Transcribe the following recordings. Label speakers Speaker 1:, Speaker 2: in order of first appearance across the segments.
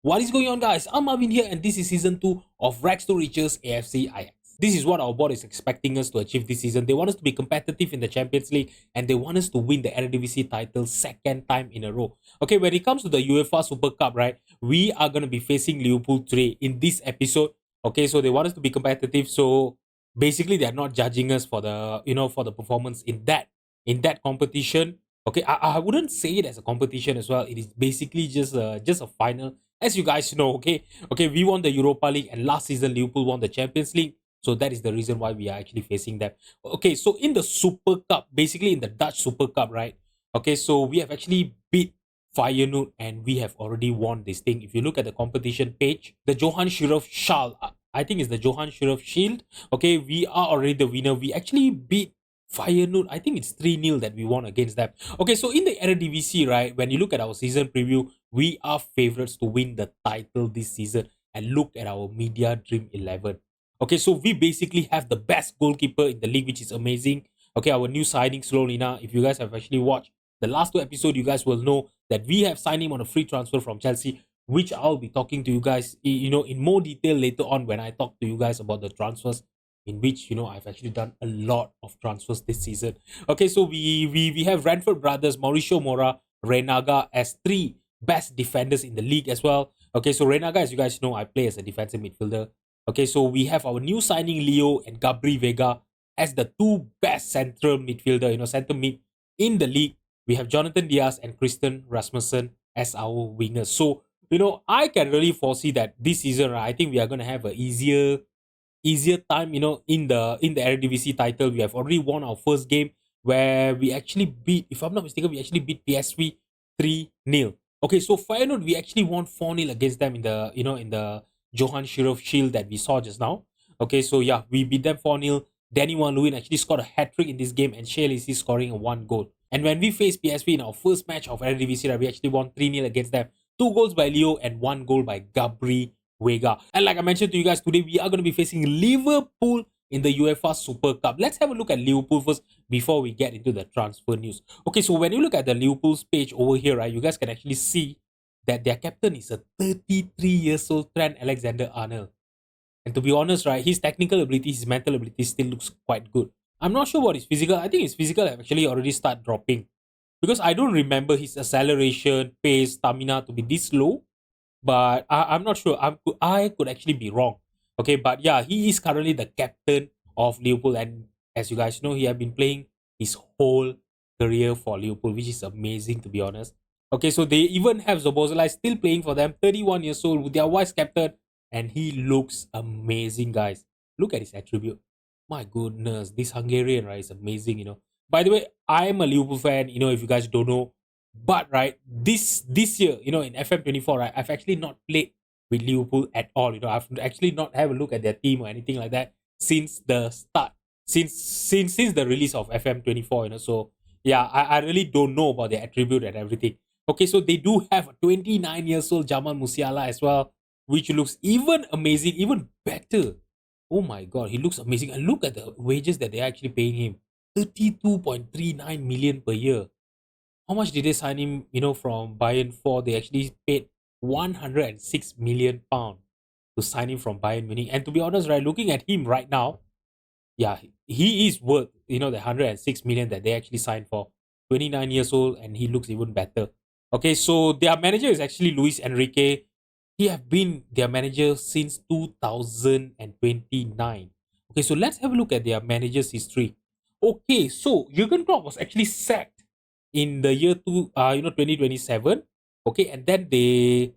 Speaker 1: What is going on, guys? I'm Marvin here, and this is season 2 of Rags to Riches AFC Ajax. This is what our board is expecting us to achieve this season. They want us to be competitive in the Champions League, and they want us to win the eredivisie title second time in a row. Okay, when it comes to the UEFA Super Cup, right, we are going to be facing Liverpool today in this episode. Okay, so they want us to be competitive. So basically, they're not judging us for the performance in that competition. Okay, I wouldn't say it as a competition as well. It is basically just a final, as you guys know. Okay, we won the Europa League, and last season Liverpool won the Champions League. So that is the reason why we are actually facing them. Okay, so in the Super Cup, basically in the Dutch Super Cup, right? Okay, so we have actually beat Feyenoord, and we have already won this thing. If you look at the competition page, the Johan Shirov Shal, I think it's the Johan Shirov Shield. Okay, we are already the winner. We actually beat Feyenoord. I think it's 3-0 that we won against them. Okay, so in the eredivisie, right, when you look at our season preview, we are favorites to win the title this season. And look at our media dream 11. Okay, so we basically have the best goalkeeper in the league, which is amazing. Okay, our new signing, Slolina. If you guys have actually watched the last two episodes, you guys will know that we have signed him on a free transfer from Chelsea, which I'll be talking to you guys, in more detail later on when I talk to you guys about the transfers, in which I've actually done a lot of transfers this season. Okay, so we have Ranford brothers, Mauricio Mora, Renaga as three best defenders in the league as well. Okay, so Renaga, as you guys know, I play as a defensive midfielder. Okay, so we have our new signing Leo and Gabri Vega as the two best central midfielder, center mid in the league. We have Jonathan Diaz and Christian Rasmussen as our wingers. So, I can really foresee that this season, right, I think we are going to have a easier time, in the Eredivisie title. We have already won our first game where we actually beat, if I'm not mistaken, we actually beat PSV 3-0. Okay, so Feyenoord, we actually won 4-0 against them in the Johan Shirov Shield that we saw just now. Okay, so yeah, we beat them 4-0. Danny Van Leeuwen actually scored a hat-trick in this game, and Shea Lacey scoring a one goal. And when we faced PSV in our first match of Eredivisie, we actually won 3-0 against them. 2 goals by Leo and 1 goal by Gabri Vega. And like I mentioned to you guys, today we are going to be facing Liverpool in the UEFA Super Cup. Let's have a look at Liverpool first before we get into the transfer news. Okay, so when you look at the Liverpool's page over here, right, you guys can actually see that their captain is a 33 years old Trent Alexander-Arnold. And to be honest, right, his technical ability, his mental ability still looks quite good. I'm not sure what his physical. I think his physical have actually already started dropping, because I don't remember his acceleration, pace, stamina to be this low. But I'm not sure. I could actually be wrong. Okay, but yeah, he is currently the captain of Liverpool, and as you guys know, he have been playing his whole career for Liverpool, which is amazing to be honest. Okay, so they even have Zobozlai still playing for them, 31 years old, with their vice captain, and he looks amazing, guys. Look at his attribute. My goodness, this Hungarian, right, is amazing. By the way, I'm a Liverpool fan, if you guys don't know. But right, this year, in FM24, right, I've actually not played with Liverpool at all. I've actually not have a look at their team or anything like that since the start, since the release of FM24. So yeah, I really don't know about their attribute and everything. Okay, so they do have a 29 years old Jamal Musiala as well, which looks even amazing, even better. Oh my god, he looks amazing. And look at the wages that they're actually paying him. 32.39 million per year. How much did they sign him, from Bayern for? They actually paid 106 million pound to sign him from Bayern Munich. And to be honest, right, looking at him right now, yeah, he is worth, the 106 million that they actually signed for. 29 years old, and he looks even better. Okay, so their manager is actually Luis Enrique. He have been their manager since 2029. Okay, so let's have a look at their manager's history. Okay, so Jurgen Klopp was actually sacked in the year 2027. Okay, and then they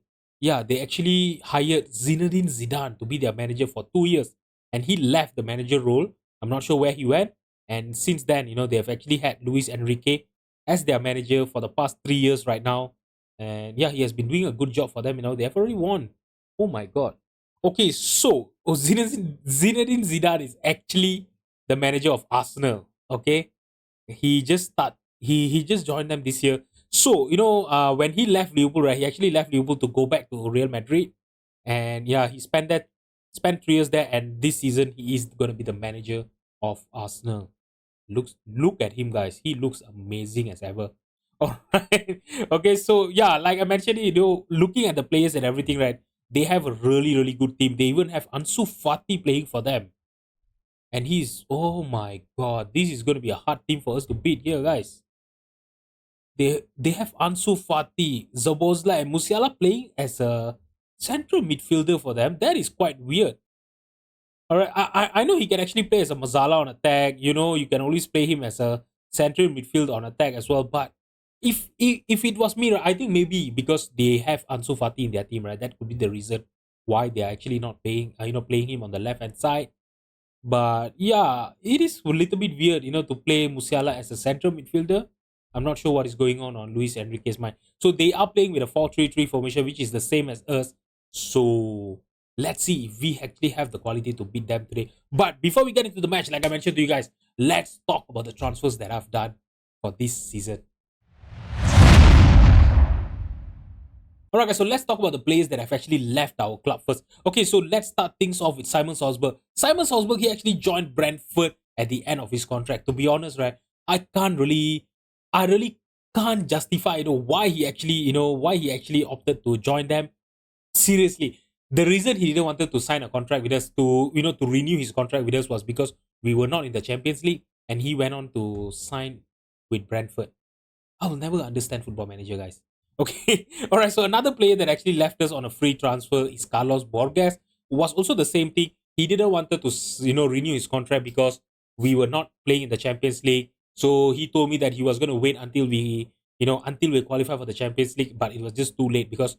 Speaker 1: actually hired Zinedine Zidane to be their manager for 2 years, and he left the manager role. I'm not sure where he went. And since then, they have actually had Luis Enrique as their manager for the past 3 years right now. And yeah, he has been doing a good job for them. They have already won. Oh my god. Okay, so Zinedine Zidane is actually the manager of Arsenal. Okay, he just joined them this year. So when he left Liverpool, right, he actually left Liverpool to go back to Real Madrid, and yeah, he spent 3 years there, and this season he is going to be the manager of Arsenal. Look at him, guys. He looks amazing as ever. All right. Okay, so yeah, like I mentioned, looking at the players and everything, right? They have a really, really good team. They even have Ansu Fati playing for them. And he's, oh my god, this is going to be a hard team for us to beat here, guys. They have Ansu Fati, Zabozla, and Musiala playing as a central midfielder for them. That is quite weird. All right, I know he can actually play as a Mazala on attack. You can always play him as a central midfield on attack as well. But if it was me, right, I think maybe because they have Ansu Fati in their team, right? That could be the reason why they are actually not playing, playing him on the left hand side. But yeah, it is a little bit weird, to play Musiala as a central midfielder. I'm not sure what is going on Luis Enrique's mind. So they are playing with a 4-3-3 formation, which is the same as us. So let's see if we actually have the quality to beat them today. But before we get into the match, like I mentioned to you guys, let's talk about the transfers that I've done for this season. Alright, guys, so let's talk about the players that have actually left our club first. Okay, so let's start things off with Simon Salzburg. Simon Salzburg, he actually joined Brentford at the end of his contract. To be honest, right, I really can't justify, why he actually opted to join them. Seriously, the reason he didn't wanted to sign a contract with us to renew his contract with us was because we were not in the Champions League, and he went on to sign with Brentford. I'll never understand Football Manager, guys. Okay. All right. So another player that actually left us on a free transfer is Carlos Borges, who was also the same thing. He didn't wanted to, renew his contract because we were not playing in the Champions League. So he told me that he was going to wait until we qualify for the Champions League. But it was just too late because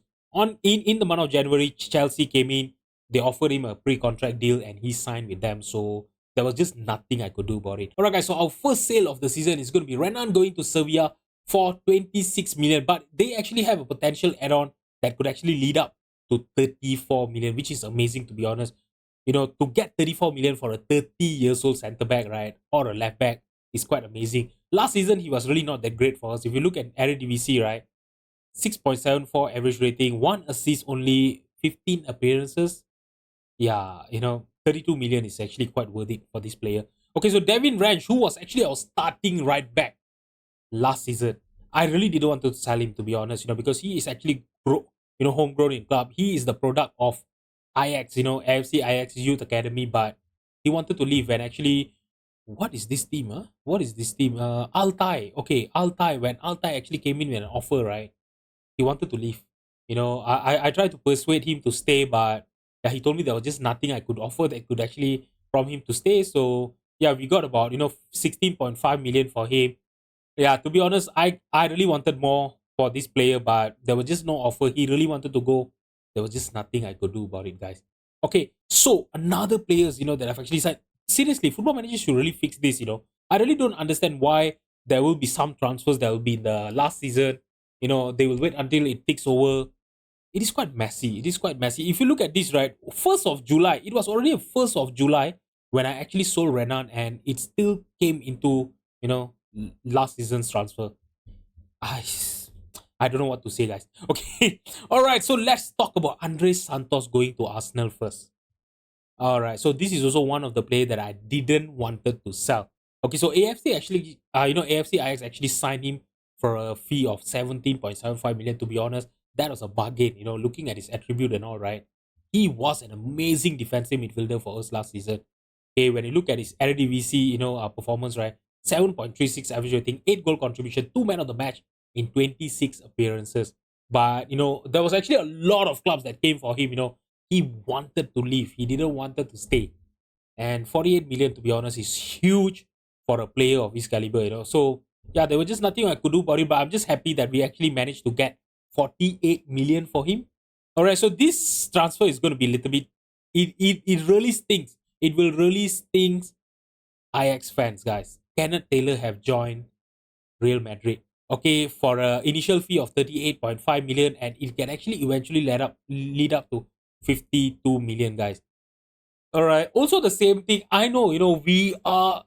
Speaker 1: in the month of January, Chelsea came in. They offered him a pre-contract deal and he signed with them. So there was just nothing I could do about it. All right, guys. So our first sale of the season is going to be Renan going to Sevilla for 26 million, but they actually have a potential add-on that could actually lead up to 34 million, which is amazing, to be honest. To get 34 million for a 30 years old center back, right, or a left back is quite amazing. Last season he was really not that great for us. If you look at eredivisie, right, 6.74 average rating, one assist, only 15 appearances. Yeah, 32 million is actually quite worth it for this player. Okay, so Devin Ranch, who was actually our starting right back last season, I really didn't want to sell him, to be honest, because he is actually homegrown in club. He is the product of Ajax, AFC Ajax Youth Academy, but he wanted to leave. And actually, what is this team? Huh? What is this team? Altai. Okay, Altai. When Altai actually came in with an offer, right? He wanted to leave. I tried to persuade him to stay, but yeah, he told me there was just nothing I could offer that could actually prompt him to stay. So yeah, we got about 16.5 million for him. Yeah, to be honest, I really wanted more for this player, but there was just no offer. He really wanted to go. There was just nothing I could do about it, guys. Okay, so another players, that I've actually said, seriously, football managers should really fix this. I really don't understand why there will be some transfers that will be in the last season. They will wait until it takes over. It is quite messy. It is quite messy. If you look at this, right, 1st of July, it was already 1st of July when I actually sold Renan, and it still came into, last season's transfer. I, I don't know what to say, guys. Okay. All right. So let's talk about Andres Santos going to Arsenal first. All right. So this is also one of the players that I didn't wanted to sell. Okay. So AFC actually, AFC Ajax actually signed him for a fee of 17.75 million. To be honest, that was a bargain. Looking at his attribute and all, right, he was an amazing defensive midfielder for us last season. Okay, when you look at his eredivisie, performance, right, 7.36 average rating, 8 goal contribution, 2 man of the match in 26 appearances. But there was actually a lot of clubs that came for him. He wanted to leave. He didn't wanted to stay. And 48 million, to be honest, is huge for a player of his caliber. So yeah, there was just nothing I could do about it. But I'm just happy that we actually managed to get 48 million for him. All right, so this transfer is going to be a little bit. It really stinks. It will really stings Ajax fans, guys. Kenneth Taylor have joined Real Madrid. Okay, for an initial fee of 38.5 million, and it can actually eventually lead up to 52 million, guys. All right. Also, the same thing. I know, we are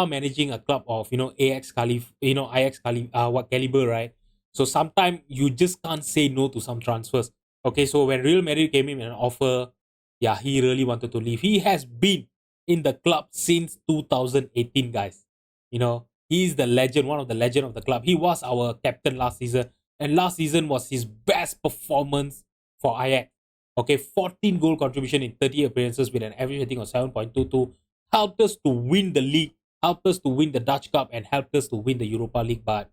Speaker 1: managing a club of AX Calif, Ajax Calif, what caliber, right? So sometimes you just can't say no to some transfers. Okay, so when Real Madrid came in with an offer, yeah, he really wanted to leave. He has been in the club since 2018, guys. He's the legend, one of the legend of the club. He was our captain last season, and last season was his best performance for Ajax. Okay, 14 goal contribution in 30 appearances with an average rating of 7.22. Helped us to win the league, helped us to win the Dutch Cup, and helped us to win the Europa League. But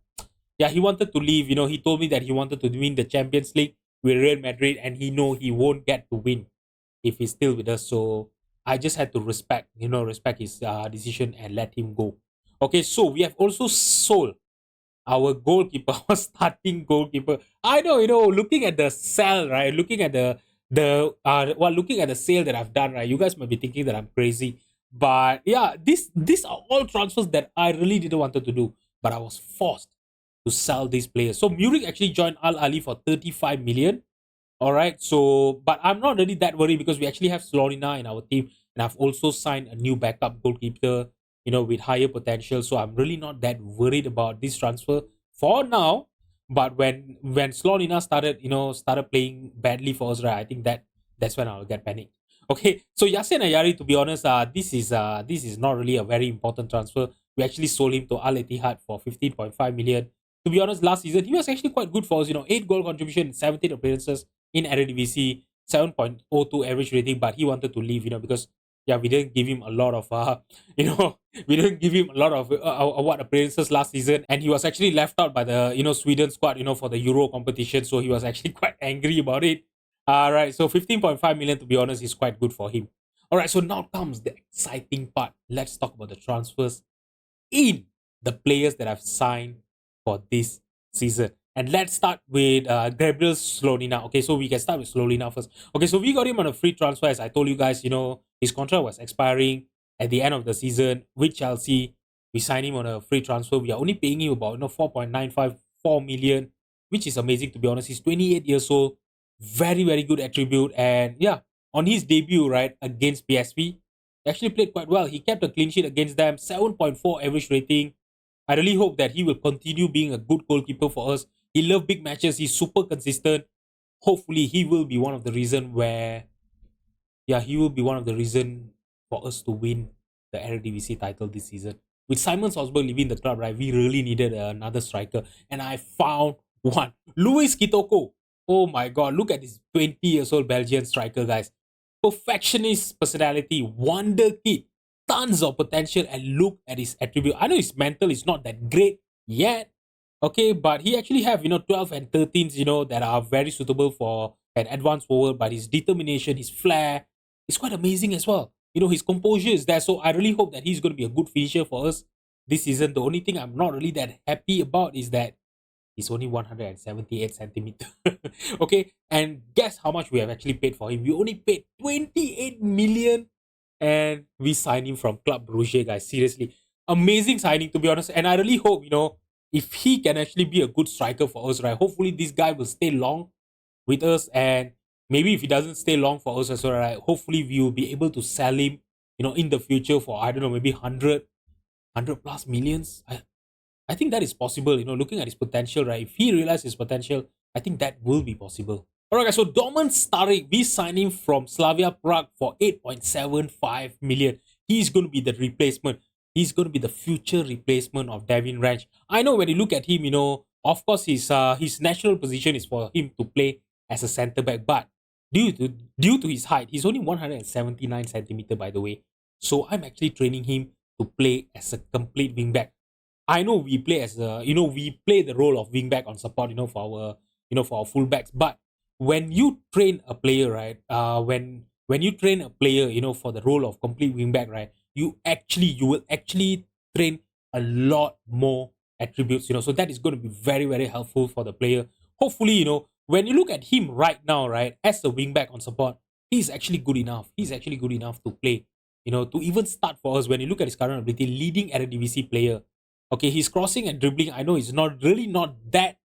Speaker 1: yeah, he wanted to leave. He told me that he wanted to win the Champions League with Real Madrid, and he know he won't get to win if he's still with us. So I just had to respect his decision and let him go. Okay, so we have also sold our goalkeeper, our starting goalkeeper. I know, looking at the sell, right? Looking at looking at the sale that I've done, right? You guys might be thinking that I'm crazy, but yeah, these are all transfers that I really didn't want to do, but I was forced to sell these players. So Murik actually joined Al Ali for 35 million. All right. So, but I'm not really that worried because we actually have Slorina in our team, and I've also signed a new backup goalkeeper, with higher potential. So I'm really not that worried about this transfer for now. But when Slorina started playing badly for us, right? I think that's when I'll get panicked. Okay. So Yasin Ayari, to be honest, this is not really a very important transfer. We actually sold him to Al Ittihad for 15.5 million. To be honest, last season he was actually quite good for us. 8 goal contribution in 17 appearances in eredivisie, 7.02 average rating, but he wanted to leave, because yeah, we didn't give him a lot of we didn't give him a lot of what appearances last season, and he was actually left out by the Sweden squad, for the Euro competition, so he was actually quite angry about it. All right, so 15.5 million, to be honest, is quite good for him. All right, so now comes the exciting part. Let's talk about the transfers in the players that I've signed for this season. And let's start with Gabriel Slonina. Okay, so we can start with Slonina first. Okay, so we got him on a free transfer. As I told you guys, his contract was expiring at the end of the season with Chelsea. We signed him on a free transfer. We are only paying him about 4.954 million, which is amazing, to be honest. He's 28 years old. Very, very good attribute. And yeah, on his debut, right, against PSV, he actually played quite well. He kept a clean sheet against them, 7.4 average rating. I really hope that he will continue being a good goalkeeper for us. He loves big matches. He's super consistent. Hopefully, he will be one of the reason for us to win the Eredivisie title this season. With Simon Salzburg leaving the club, right, we really needed another striker, and I found one. Luis Kitoko. Oh my God! Look at this 20 years old Belgian striker, guys. Perfectionist personality, wonder kid, tons of potential, and look at his attribute. I know his mental is not that great yet, okay, but he actually have 12 and 13s that are very suitable for an advanced forward. But his determination, his flair is quite amazing as well. His composure is there, so I really hope that he's going to be a good finisher for us this season. The only thing I'm not really that happy about is that he's only 178 centimeters. Okay, and guess how much we have actually paid for him? We only paid 28 million, and we signed him from Club Brugge, guys. Seriously, amazing signing, to be honest. And I really hope if he can actually be a good striker for us, right? Hopefully, this guy will stay long with us, and maybe if he doesn't stay long for us as well, right? Hopefully, we will be able to sell him, in the future for, I don't know, maybe 100 plus millions. I think that is possible, looking at his potential, right? If he realizes his potential, I think that will be possible. All right, guys. So Domen Staric, we signed him from Slavia Prague for 8.75 million. He's going to be the replacement. He's going to be the future replacement of Devin Ranch. I know when you look at him, of course, his natural position is for him to play as a centre back, but due to his height, he's only 179 centimeter, by the way. So I'm actually training him to play as a complete wing back. I know we play we play the role of wing back on support, for our fullbacks. But when you train a player, right, when you train a player, for the role of complete wing back, right, you will actually train a lot more attributes, so that is going to be very, very helpful for the player. Hopefully, when you look at him right now, right, as a wing back on support, he's actually good enough. He's actually good enough to play, to even start for us. When you look at his current ability, leading Eredivisie player. Okay, his crossing and dribbling, I know, is not that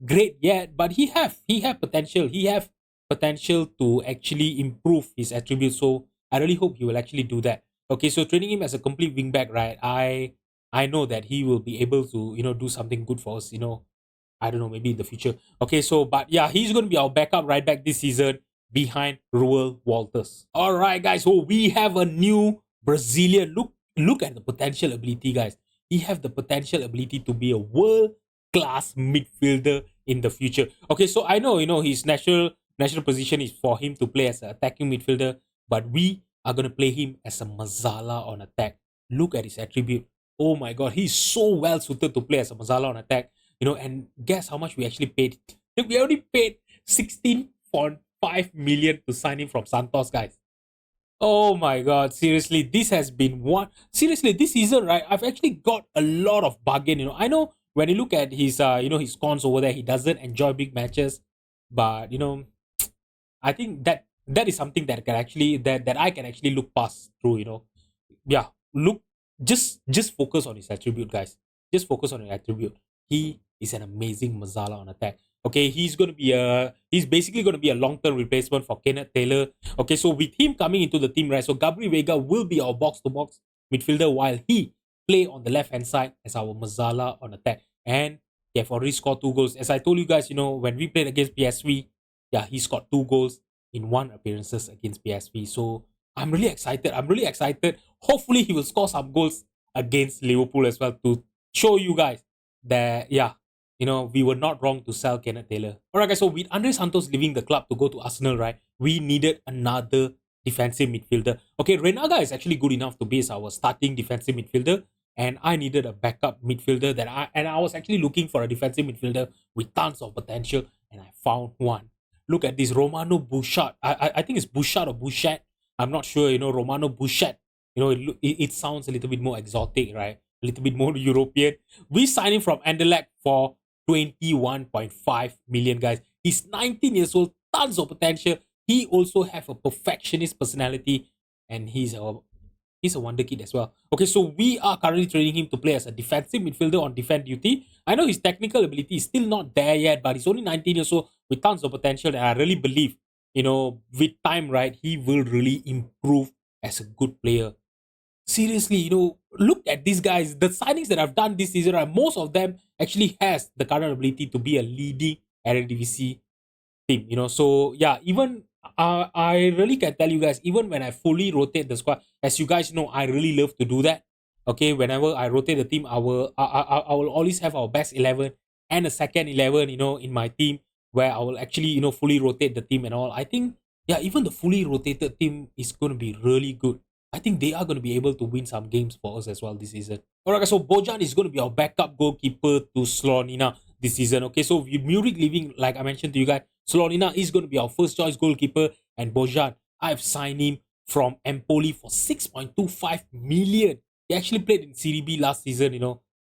Speaker 1: great yet, but he have potential. He have potential to actually improve his attributes. So I really hope he will actually do that. Okay, so training him as a complete wingback, right? I know that he will be able to do something good for us. I don't know, maybe in the future. Okay, so but yeah, he's going to be our backup right back this season behind Ruel Walters. All right, guys. So we have a new Brazilian. Look at the potential ability, guys. he have the potential ability to be a world class midfielder in the future. Okay, so I know his natural position is for him to play as an attacking midfielder, but we are gonna play him as a Mazala on attack. Look at his attribute. Oh my god, he's so well suited to play as a Mazala on attack. And guess how much we actually paid? We already paid 16.5 million to sign him from Santos, guys. Oh my god, seriously, this has been one. Seriously, this season, right? I've actually got a lot of bargain. I know when you look at his cons over there, he doesn't enjoy big matches, but I think that is something that can actually that I can actually look past through. Yeah, look, just focus on his attribute, guys. Just focus on his attribute. He is an amazing Mazala on attack. Okay, he's basically gonna be a long-term replacement for Kenneth Taylor. Okay, so with him coming into the team, right? So Gabriel Vega will be our box-to-box midfielder while he play on the left-hand side as our Mazala on attack. And they have already scored 2 goals. As I told you guys, when we played against PSV, yeah, he scored 2 goals in 1 appearances against PSV. So I'm really excited. I'm really excited. Hopefully, he will score some goals against Liverpool as well to show you guys that, yeah, we were not wrong to sell Kenneth Taylor. All right, guys. So with Andre Santos leaving the club to go to Arsenal, right, we needed another defensive midfielder. Okay, Renaga is actually good enough to be our starting defensive midfielder, and I needed a backup midfielder I was actually looking for a defensive midfielder with tons of potential, and I found one. Look at this Romano Bouchard. I think it's Bouchard or Bouchet. I'm not sure. Romano Bouchet. It sounds a little bit more exotic, right? A little bit more European. We signed him from Anderlecht for 21.5 million, guys. He's 19 years old, tons of potential. He also have a perfectionist personality, and he's a wonder kid as well. Okay, so we are currently training him to play as a defensive midfielder on defend duty. I know his technical ability is still not there yet, but he's only 19 years old with tons of potential, and I really believe, with time, right, he will really improve as a good player. Seriously, look at these guys. The signings that I've done this season, right, most of them actually has the current ability to be a leading eredivisie team. So yeah, even I really can tell you guys, even when I fully rotate the squad, as you guys know, I really love to do that. Okay, whenever I rotate the team, I will always have our best 11 and a second 11, in my team, where I will actually fully rotate the team and all. I think, yeah, even the fully rotated team is going to be really good. I think they are going to be able to win some games for us as well this season. All right, so Bojan is going to be our backup goalkeeper to Slonina this season. Okay, so with Murik leaving, like I mentioned to you guys, Slonina is going to be our first choice goalkeeper, and Bojan, I've signed him from Empoli for 6.25 million. He actually played in Serie B last season.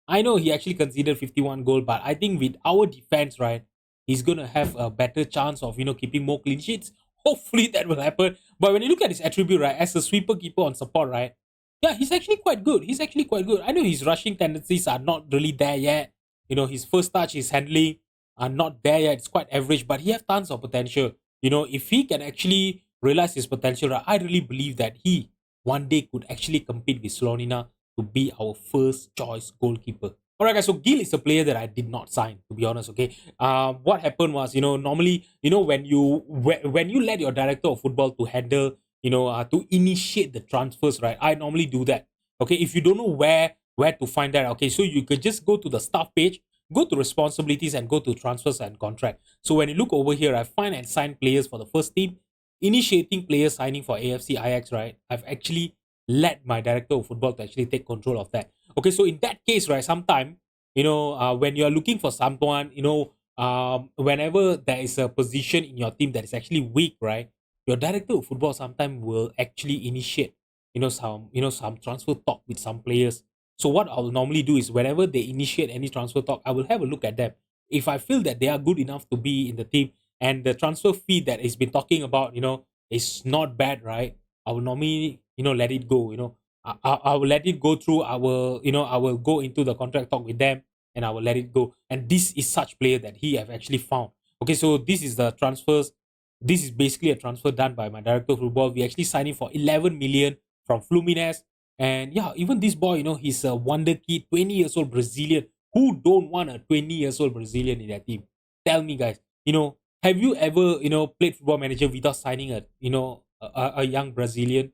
Speaker 1: I know he actually conceded 51 goal, but I think with our defense, right, he's going to have a better chance of keeping more clean sheets. Hopefully that will happen. But when you look at his attribute, right, as a sweeper keeper on support, right, yeah, he's actually quite good. He's actually quite good. I know his rushing tendencies are not really there yet. His first touch, his handling are not there yet. It's quite average, but he has tons of potential. If he can actually realize his potential, right, I really believe that he one day could actually compete with Slonina to be our first choice goalkeeper. All right, guys. So Gil is a player that I did not sign, to be honest. Okay. What happened was, normally, when you let your director of football to handle, to initiate the transfers, right? I normally do that. Okay. If you don't know where to find that, okay, so you could just go to the staff page, go to responsibilities, and go to transfers and contract. So when you look over here, I find and sign players for the first team, initiating player signing for AFC Ajax, right? I've actually let my director of football to actually take control of that. Okay, so in that case, right, sometime, when you're looking for someone, whenever there is a position in your team that is actually weak, right, your director of football sometime will actually initiate, some transfer talk with some players. So what I'll normally do is whenever they initiate any transfer talk, I will have a look at them. If I feel that they are good enough to be in the team and the transfer fee that is been talking about, is not bad, right? I will normally, let it go. I will let it go through. I will go into the contract talk with them, and I will let it go. And this is such player that he have actually found. Okay, so this is the transfers. This is basically a transfer done by my director of football. We actually signed him for 11 million from Fluminense. And yeah, even this boy, he's a wonder kid, 20 years old Brazilian. Who don't want a 20 years old Brazilian in their team? Tell me, guys. Have you ever, played football manager without signing a young Brazilian?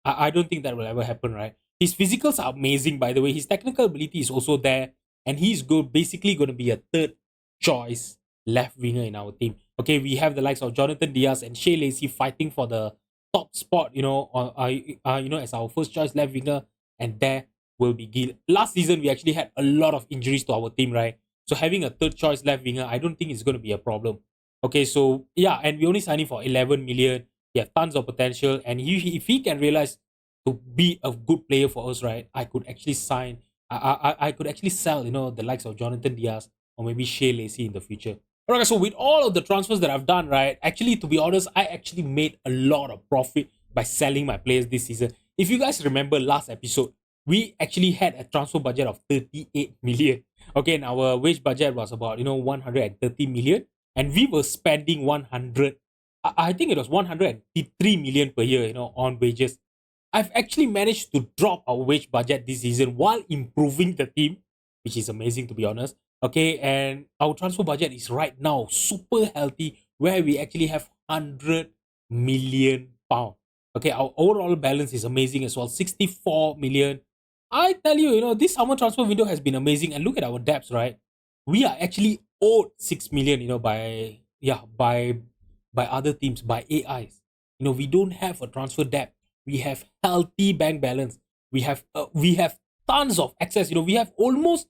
Speaker 1: I don't think that will ever happen, right? His physicals are amazing, by the way. His technical ability is also there, and he's good, basically going to be a third choice left winger in our team. Okay, we have the likes of Jonathan Diaz and Shea Lacey fighting for the top spot, as our first choice left winger, and there will be Gil. Last season, we actually had a lot of injuries to our team, right? So having a third choice left winger, I don't think it's going to be a problem. Okay, so yeah, and we only signing for 11 million. He have tons of potential, and if he can realize to be a good player for us, right? I could actually sign. I could actually sell, the likes of Jonathan Diaz or maybe Shea Lacey in the future. Alright, so with all of the transfers that I've done, right? Actually, to be honest, I actually made a lot of profit by selling my players this season. If you guys remember last episode, we actually had a transfer budget of 38 million. Okay, and our wage budget was about 130 million, and we were spending 100. I think it was 103 million per year, on wages. I've actually managed to drop our wage budget this season while improving the team, which is amazing to be honest. Okay, and our transfer budget is right now super healthy, where we actually have 100 million pound. Okay, our overall balance is amazing as well, 64 million. I tell you, this summer transfer window has been amazing, and look at our debts, right? We are actually owed 6 million, by other teams, by AIs. We don't have a transfer debt. We have healthy bank balance. We have tons of excess. We have almost,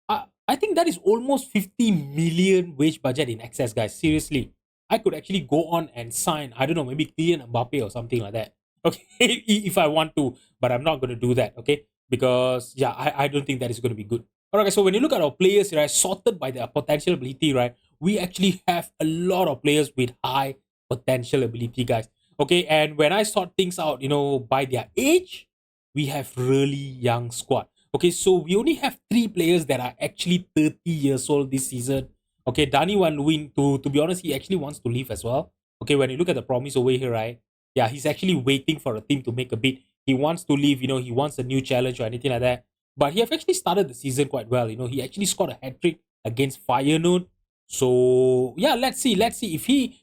Speaker 1: I think that is almost 50 million wage budget in excess, guys. Seriously, I could actually go on and sign, I don't know, maybe Kylian Mbappe or something like that. Okay, if I want to, but I'm not going to do that. Okay, because yeah, I don't think that is going to be good. All right, so when you look at our players, right, sorted by their potential ability, right, we actually have a lot of players with high potential ability, guys. Okay, and when I sort things out, by their age, we have really young squad. Okay, so we only have 3 players that are actually 30 years old this season. Okay, Danny Van Leeuwen, to be honest, he actually wants to leave as well. Okay, when you look at the promise over here, right? Yeah, he's actually waiting for a team to make a bid. He wants to leave, he wants a new challenge or anything like that. But he have actually started the season quite well. He actually scored a hat trick against Feyenoord. So yeah, let's see. Let's see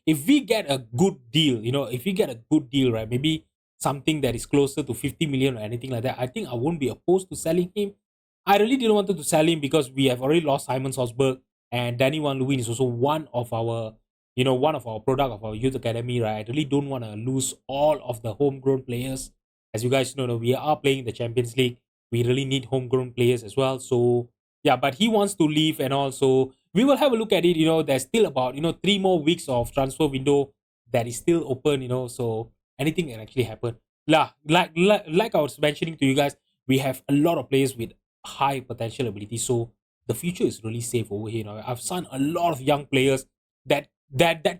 Speaker 1: if we get a good deal, if we get a good deal, right? Maybe something that is closer to 50 million or anything like that. I think I won't be opposed to selling him. I really didn't want to sell him because we have already lost Simon Salzburg, and Danny Van Leeuwen is also one of our product of our youth academy, right? I really don't want to lose all of the homegrown players. As you guys know, we are playing the Champions League. We really need homegrown players as well. So yeah, but he wants to leave, and also we will have a look at it. There's still about 3 more weeks of transfer window that is still open. So anything can actually happen. Like I was mentioning to you guys, we have a lot of players with high potential ability. So the future is really safe over here. I've signed a lot of young players that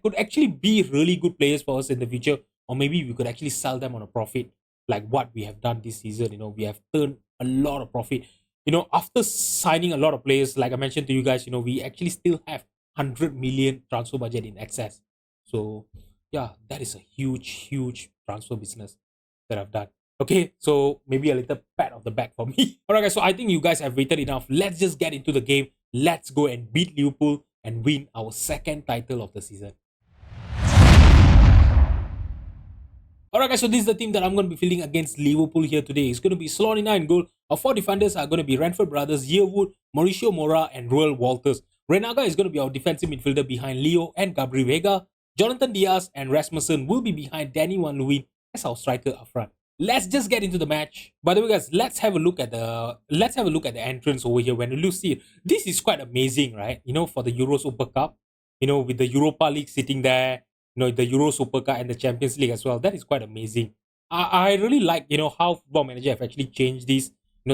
Speaker 1: could actually be really good players for us in the future, or maybe we could actually sell them on a profit, like what we have done this season. We have turned a lot of profit. After signing a lot of players, like I mentioned to you guys, we actually still have 100 million transfer budget in excess. So yeah, that is a huge transfer business that I've done. Okay, so maybe a little pat of the back for me. All right, guys. So I think you guys have waited enough. Let's just get into the game. Let's go and beat Liverpool and win our second title of the season. Alright guys, so this is the team that I'm going to be fielding against Liverpool here today. It's going to be Slonina in goal. Our 4 defenders are going to be Ranford Brothers, Yearwood, Mauricio Mora and Roel Walters. Renaga is going to be our defensive midfielder behind Leo and Gabriel Vega. Jonathan Diaz and Rasmussen will be behind Danny Van Leeuwen as our striker up front. Let's just get into the match. By the way guys, let's have a look at the entrance over here. When you see it, this is quite amazing, right? For the Euro Super Cup, with the Europa League sitting there, the Euro Super Cup and the Champions League as well. That is quite amazing. I really like, how Football Manager have actually changed this,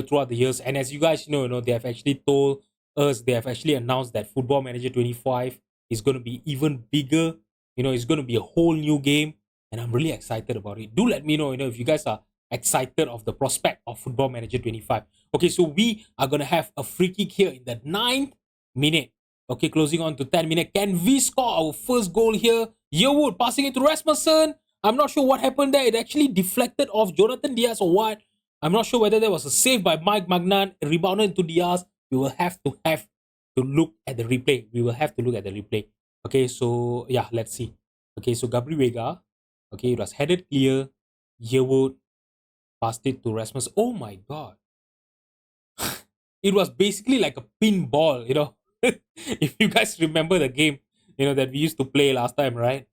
Speaker 1: throughout the years. And as you guys know, they have actually told us, they have actually announced that Football Manager 25 is going to be even bigger. It's going to be a whole new game. And I'm really excited about it. Do let me know, if you guys are excited of the prospect of Football Manager 25. Okay, so we are going to have a free kick here in the 9th minute. Okay, closing on to 10 minutes. Can we score our first goal here? Yearwood passing it to Rasmussen. I'm not sure what happened there. It actually deflected off Jonathan Diaz or what. I'm not sure whether there was a save by Mike Magnan. Rebounded into Diaz. We will have to look at the replay. Okay, so yeah, let's see. Okay, so Gabriel Vega. Okay, it was headed clear. Yearwood. Passed it to Rasmus. Oh my god. It was basically like a pinball, if you guys remember the game, that we used to play last time, right?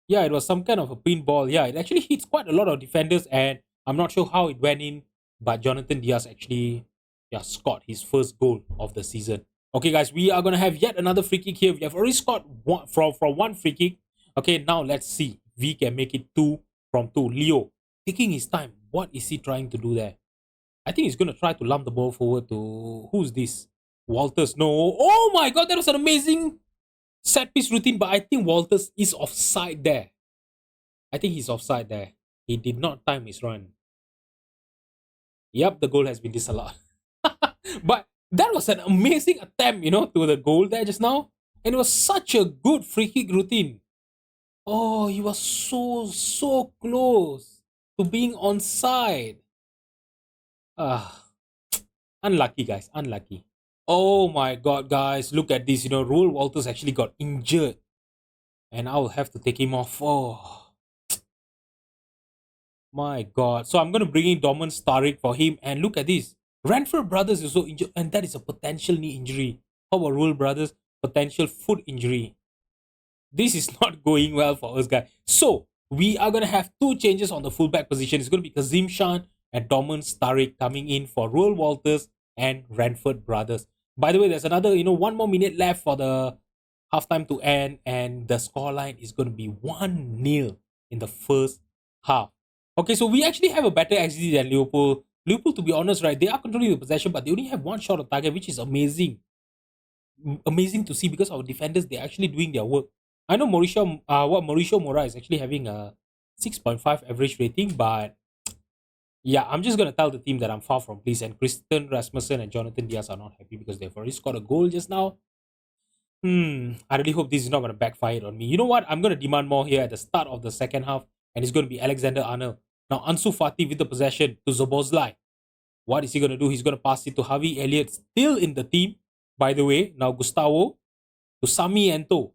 Speaker 1: Yeah, it was some kind of a pinball. Yeah, it actually hits quite a lot of defenders, and I'm not sure how it went in, but Jonathan Diaz actually, yeah, scored his first goal of the season. Okay, guys, we are gonna have yet another free kick here. We have already scored one from one free kick. Okay, now let's see if we can make it two from two. Leo taking his time. What is he trying to do there? I think he's gonna try to lump the ball forward to who's this? Walters. No. Oh my god, that was an amazing set piece routine, but I think Walters is offside there. I think he's offside there. He did not time his run. Yep, the goal has been disallowed. But that was an amazing attempt, to the goal there just now. And it was such a good free kick routine. Oh, he was so close to being onside. Ah, unlucky, guys. Unlucky. Oh my god, guys. Look at this. Rule Walters actually got injured. And I will have to take him off. Oh, my god. So I'm going to bring in Domin Starik for him. And look at this. Ranford Brothers is also injured. And that is a potential knee injury. How about Rule Brothers? Potential foot injury. This is not going well for us, guys. So we are going to have two changes on the fullback position. It's going to be Kazim Shan and Domin Starik coming in for Rule Walters and Ranford Brothers. By the way, there's another, 1 more minute left for the halftime to end. And the scoreline is going to be 1-0 in the first half. Okay, so we actually have a better XG than Liverpool. Liverpool, to be honest, right, they are controlling the possession, but they only have one shot on target, which is amazing. Amazing to see because our defenders, they're actually doing their work. I know Mauricio Mora is actually having a 6.5 average rating, but yeah, I'm just gonna tell the team that I'm far from pleased. And Christian Rasmussen and Jonathan Diaz are not happy because they've already scored a goal just now. I really hope this is not gonna backfire on me. You know what? I'm gonna demand more here at the start of the second half, and it's gonna be Alexander Arnold. Now Ansu Fati with the possession to Zoboszlai. What is he gonna do? He's gonna pass it to Harvey Elliott, still in the team. By the way, now Gustavo to Sami Ento.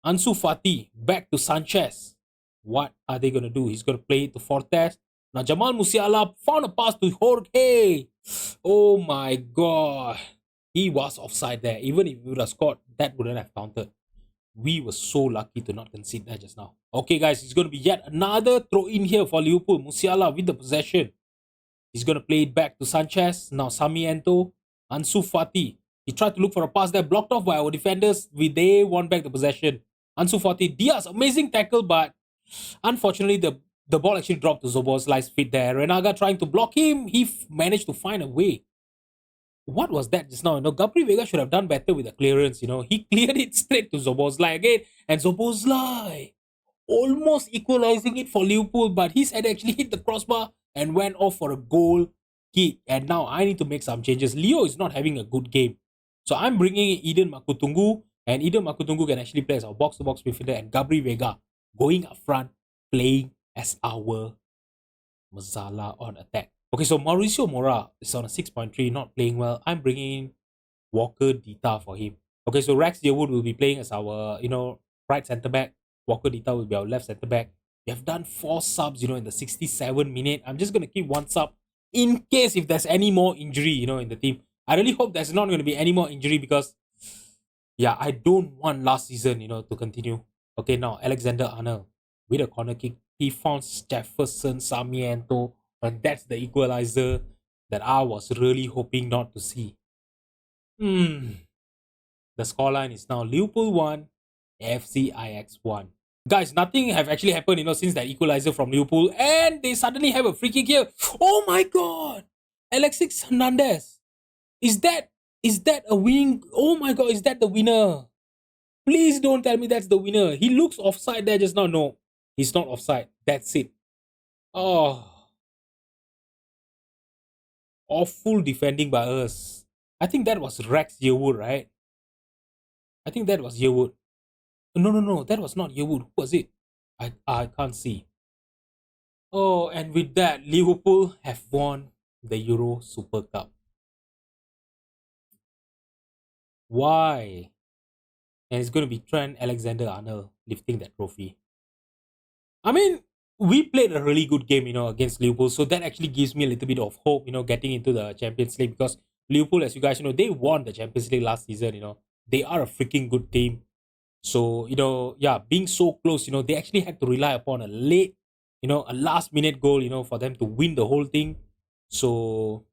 Speaker 1: Ansu Fati back to Sanchez. What are they going to do? He's going to play it to Fortes. Now Jamal Musiala found a pass to Jorge. Oh my god. He was offside there. Even if we would have scored, that wouldn't have counted. We were so lucky to not concede that just now. Okay, guys, it's going to be yet another throw in here for Liverpool. Musiala with the possession. He's going to play it back to Sanchez. Now Sami Ento. Ansu Fati. He tried to look for a pass there, blocked off by our defenders. They won back the possession. Ansu Fati, Diaz, amazing tackle, but unfortunately the ball actually dropped to Zoboszlai's feet there. Renaga trying to block him, he managed to find a way. What was that just now? Gabriel Vega should have done better with the clearance. He cleared it straight to Zoboszlai again, and Zoboszlai almost equalizing it for Liverpool, but his head actually hit the crossbar and went off for a goal kick. And now I need to make some changes. Leo is not having a good game. So I'm bringing in Eden Makutungu, and Eden Makutungu can actually play as our box-to-box midfielder, and Gabriel Vega going up front, playing as our Mazala on attack. Okay, so Mauricio Mora is on a 6.3, not playing well. I'm bringing in Walker Dita for him. Okay, so Rex Yearwood will be playing as our, right centre-back. Walker Dita will be our left centre-back. We have done 4 subs, in the 67 minute. I'm just going to keep 1 sub in case if there's any more injury, in the team. I really hope there's not going to be any more injury because, yeah, I don't want last season, to continue. Okay, now Alexander Arnold with a corner kick. He found Jefferson Sarmiento, and that's the equalizer that I was really hoping not to see. The scoreline is now Liverpool 1, FC Ajax 1. Guys, nothing have actually happened, since that equalizer from Liverpool, and they suddenly have a free kick here. Oh my god! Alexis Hernandez. Is that a winning? Oh my god, is that the winner? Please don't tell me that's the winner. He looks offside there just now. No, he's not offside. That's it. Oh, awful defending by us. I think that was Rex Yearwood, right? I think that was Yearwood. No, that was not Yearwood. Who was it? I can't see. Oh, and with that, Liverpool have won the Euro Super Cup. Why? And it's going to be Trent Alexander-Arnold lifting that trophy. I mean, we played a really good game, against Liverpool. So that actually gives me a little bit of hope, getting into the Champions League, because Liverpool, as you guys know, they won the Champions League last season. They are a freaking good team. So, yeah, being so close, they actually had to rely upon a late, a last minute goal, for them to win the whole thing. So,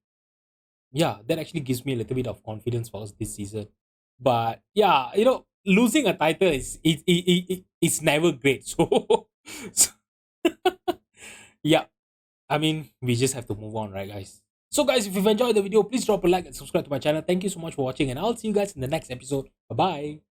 Speaker 1: yeah, that actually gives me a little bit of confidence for us this season. But yeah, losing a title it's never great. So yeah, I mean, we just have to move on, right, guys? So, guys, if you've enjoyed the video, please drop a like and subscribe to my channel. Thank you so much for watching, and I'll see you guys in the next episode. Bye bye.